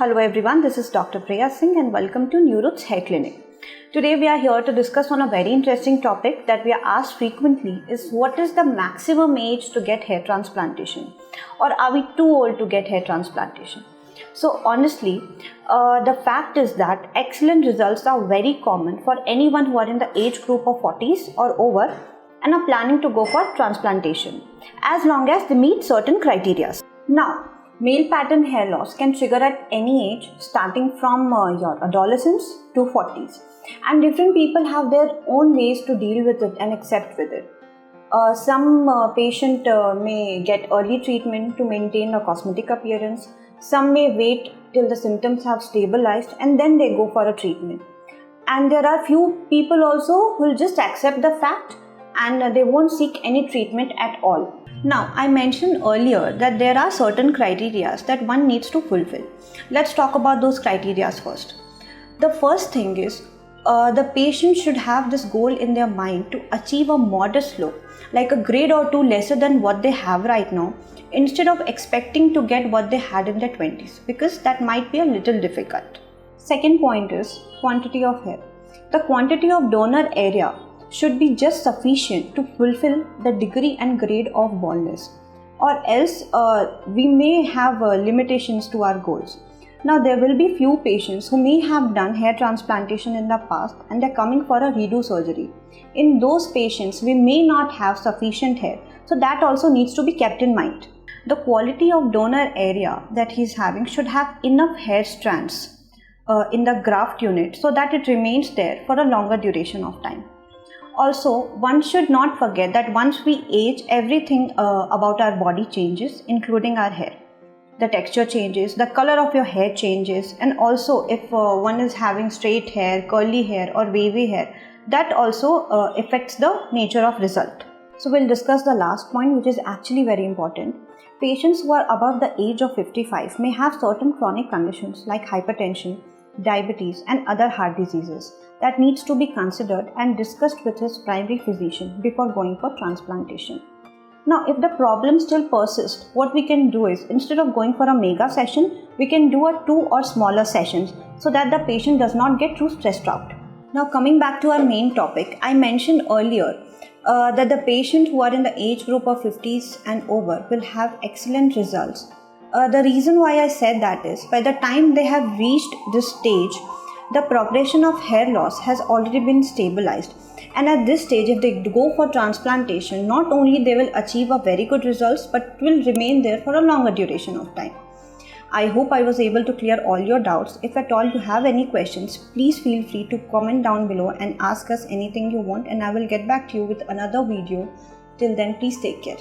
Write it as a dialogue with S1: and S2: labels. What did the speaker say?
S1: Hello everyone, this is Dr. Priya Singh and welcome to Nurut's Hair Clinic. Today we are here to discuss on a very interesting topic that we are asked frequently is what is the maximum age to get hair transplantation, or are we too old to get hair transplantation? So honestly, the fact is that excellent results are very common for anyone who are in the age group of 40s or over and are planning to go for transplantation as long as they meet certain criteria. Now, male pattern hair loss can trigger at any age starting from your adolescence to 40s, and different people have their own ways to deal with it and accept with it. Some patient may get early treatment to maintain a cosmetic appearance. Some may wait till the symptoms have stabilized and then they go for a treatment. And there are few people also who will just accept the fact and they won't seek any treatment at all. Now, I mentioned earlier that there are certain criteria that one needs to fulfill. Let's talk about those criteria first. The first thing is the patient should have this goal in their mind to achieve a modest look, like a grade or two lesser than what they have right now, instead of expecting to get what they had in their 20s, because that might be a little difficult. Second point is quantity of hair. The quantity of donor area should be just sufficient to fulfill the degree and grade of baldness, or else we may have limitations to our goals. Now, there will be few patients who may have done hair transplantation in the past and they're coming for a redo surgery. In those patients, we may not have sufficient hair, so that also needs to be kept in mind. The quality of donor area that he's having should have enough hair strands in the graft unit so that it remains there for a longer duration of time. Also, one should not forget that once we age, everything about our body changes, including our hair. The texture changes, the color of your hair changes, and also if one is having straight hair, curly hair or wavy hair, that also affects the nature of result. So we'll discuss the last point, which is actually very important. Patients who are above the age of 55 may have certain chronic conditions like hypertension, diabetes and other heart diseases that needs to be considered and discussed with his primary physician before going for transplantation. Now, if the problem still persists, what we can do is, instead of going for a mega session, we can do a 2 or smaller sessions so that the patient does not get too stressed out. Now, coming back to our main topic, I mentioned earlier that the patients who are in the age group of 50s and over will have excellent results. The reason why I said that is, by the time they have reached this stage, the progression of hair loss has already been stabilized. And at this stage, if they go for transplantation, not only they will achieve a very good results, but will remain there for a longer duration of time. I hope I was able to clear all your doubts. If at all you have any questions, please feel free to comment down below and ask us anything you want, and I will get back to you with another video. Till then, please take care.